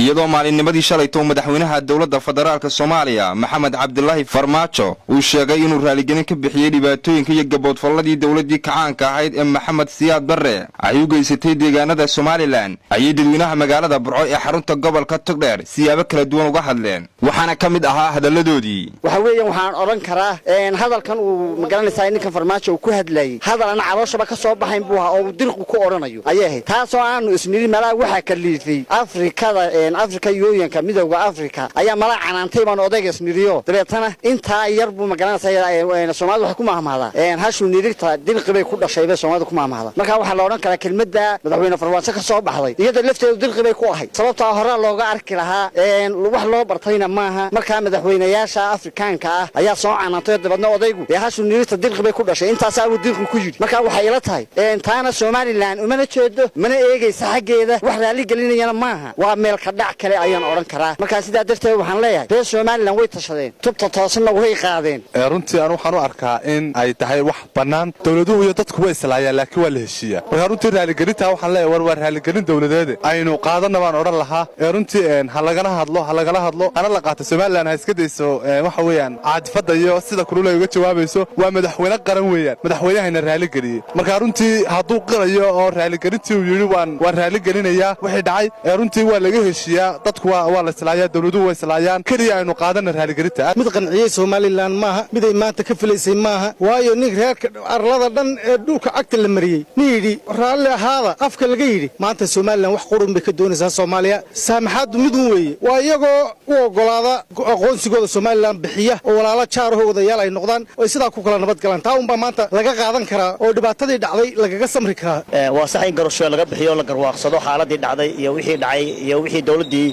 iyadoo maalinnimadii shalayto madaxweynaha dawladda federaalka Soomaaliya Maxamed Cabdullaahi Farmaajo uu sheegay inuu raaligelin ka bixiyay dhibaatooyinka iyo gaboodfalladii dawladdii kacaanka ahayd ee Maxamed Siyaad Barre ay u geysatay deegaanada Somaliland ayay dadweynaha magaalada Burco ee xarunta gobolka Togdheer siyaabo kala duwan uga hadleen waxaana ka mid ahaa hadaladoodii waxa weeyaan waxaan oran karaa hadalkan uu magaranaysaa ninka Farmaajo uu ku hadlayay hadalana calooshaba ka soo baxayn buu ahaa oo dirqu ku oranayo ayay taasoo aanu isniri malaa waxa ka liitay Afrika Unionka midowga Afrika ayaa malaa canaantay baan odayga isniriyo dabeetana inta yar buu magaranaysaa Soomaalidu waxa ku maahmaada hashu nirigta dirqi bay ku dhashay Soomaalidu ku maahmaada marka waxa la oran karaa kelmadda madaxweyne Farmaajo ka soo baxday iyada lafteedu dirqi bay ku ahayd sababtoo hore looga arki lahaa wax loo bartayna maaha marka madaxweynayaasha Afrikaanka ah ayaa soo canaantay dabadna odaygu hashu nirigta dirqi bay ku dhashay intaas uu dirqi ku yiri marka waxa ila tahay taana Somaliland uma jeedo mana eegaysa xageeda wax raali gelinayna maaha waa meel ka dhac kale ayaan oran karaa marka sidaa darteed waxaan leeyahay reer Somaliland way tashadeen tubta toosna way qaadeen runtii aan waxaan u arkaa in ay tahay wax banaan dawladuhu iyo dadku way islaayaan laakiin waa la heshiiyaa marka runtii raali gelinta waxaan leeyahay war raali gelin dawladeed aynu qaadana baan oran lahaa runtii ha lagala hadlo ana la qaato Somaliland ha iska deyso waxa weeyaan caadfada iyo sida kulula uga jawaabayso waa madaxweyne qaran weeyaan madaxweynahayna raali geliyay marka runtii hadduu qirayo oo raali gelintii uu yiri waan raali gelinayaa wixii dhacay runtii waa laga heshiiyaa dadku waa la islaayaa dawladuhu way islaayaan kaliya aynu qaadana raali gelinta mid qanciyay Somaliland maaha mid ay maanta ka filaysay maaha waayo nin reerka arlada dhan ee dhulka cagta la mariyay niyidi raali ahaada afka laga yiri maanta Somaliland wax qurun bay ka doonaysaa Soomaaliya saamaxaad mid weeye waa iyagoo u ogolaada aqoonsigooda Somaliland bixiya oo walaalo jaarahooda yaal ay noqdaan oo sidaa ku kala nabad galaan taa un baa maanta laga qaadan karaa oo dhibaatadii dhacday lagaga samri karaa waa sax in garasho laga bixiyo la garwaaqsado xaaladii dhacday iyo wixii dhacay iyo wixii dawladii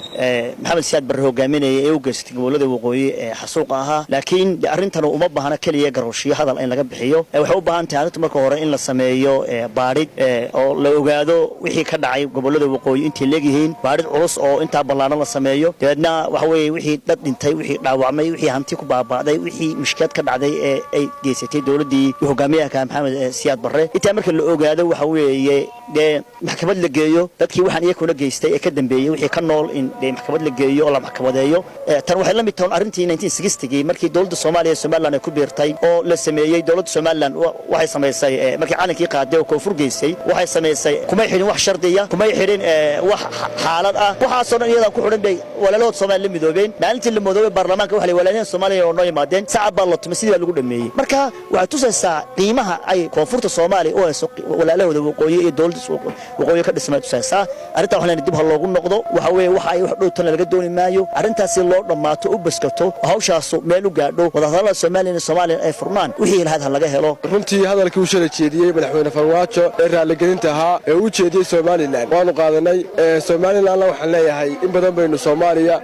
Maxamed Siyaad Barre hogaaminayay ee u geystay gobolada waqooyi ee xasuuqa ahaa laakiin arrintan uma baahna kaliya garasho hadal in laga bixiyo waxay u baahan tahay marka hore in la sameeyo baadhid oo la ogaado wixii ka dhacay gobolada waqooyi intii leeyihiin baadhid culus oo inta ballaaran la sameeyo dadna waxa weeye wixii dad dhintay wixii dhaawacmay wixii hanti ku baabaaday wixii mushkilad ka dhacday ee ay geysatay dawladii hogaamiyaha Maxamed Siyaad Barre inta marka la ogaado waxa weeye maxkamad la geeyo dadkii waxaan iyaguna geystay ee ka dambeeyay wixii ka nool in maxkamad la geeyo oo la maxkamadeeyo tan waxay la mid tahay arrintii 1960 markii dawladda Soomaaliya ee Somaliland ay ku biirtay oo la sameeyay dawladda Somaliland waxay sameysay markii calankii qaaday oo koonfur geysay waxay sameysay kuma xirin wax shardiya kuma xirin wax xaalad ah waxa soo dhan iyada ku xiran bay walaalood Soomaaliland midoobeen maalintii la midoobay baarlamaanka waxa walaalaha Soomaaliya oo noo yimaadeen sacab baa la tumay sidii lagu dhameeyay marka waxa tusaysaa qiimaha ay koonfurta Soomaaliya oo walaalahooda waqooyi iyo dawladda waqooyi ka dhismay tusaysaa arrinta waxaan dib hal loogu noqdo waxa weeye waxa ay wax dhowtan laga dooni maayo arrintaasi loo dhamaato u baskato hawshaas meel u gaadho wadahadalada Soomaaliya ay furmaan wixii ilaahad laga helo runtii hadalkii uu shalay jeediyay madaxweyne Farmaajo ee raali gelinta ahaa ee uu jeediyay Somaliland waanu qaadanay Somaliland waxaan leeyahay in badan baynu Soomaaliya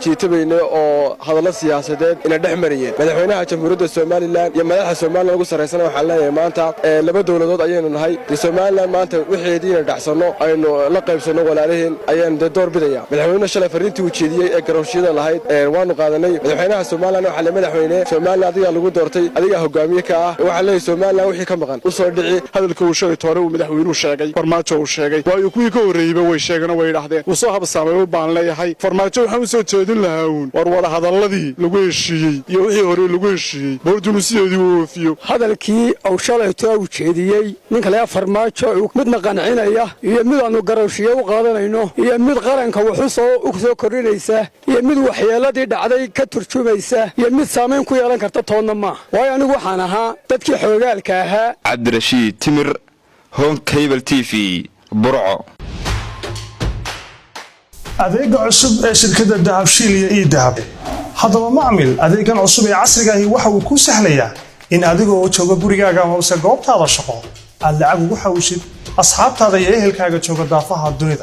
jiitabayno oo hadallo siyaasadeed ina dhexmariyeen madaxweynaha jamhuuriyadda Somaliland iyo madaxda Somaliland ugu sareysan waxaan leeyahay maanta laba dawladood ayaynu nahay Somaliland maanta wixii dhacsano aynu la qaybsano walaalaheen ayaan door bidaya madaxweynaha shalay fariintii uu jeediyay ee garowshiyada lahayd waanu qaadanay madaxweynaha Somaliland waxa la madaxweyne Somaliland adiga lagu doortay adiga hogaamiye ka ah waxa leeyahay Somaliland wixii ka maqan u soo dhici hadalka uu shalay toore uu madaxweynuhu sheegay Farmaajo uu sheegay waa kuwii ka horeeyay way sheegana way yiraahdeen uu soo habsaamay u baan leeyahay Farmaajo waxa uu soo jeedin lahaa war wada hadalladii lagu heshiiyay iyo wixii hore lagu heshiiyay boorduunu sideedii uu oofiyo hadalkii uu shalay toore uu jeediyay ninka la Farmaajo midna qancinaya iyo mid aanu garowshiyo u qaadanayno iyo mid qaranka wuxuu soo kordhinaysa iyo mid waxyeeladii dhacday ka turjumaysa iyo mid saameyn ku yeelan karta toonna ma waayo anigu waxaan ahaa dadkii xoogaalka ahaa Cabdirashiid Timir Home Cable TV Burco adeega cusub ee shirkadda Dahabshiil iyo Dahab hadaba macmil adeegan cusub ee casriga ah waxa uu ku sahlayaa in adigoo jooga gurigaaga hoose goobtaada shaqo aad lacag ugu xawshid asxaabtaada iyo ehelkaaga jooga daafaha dunida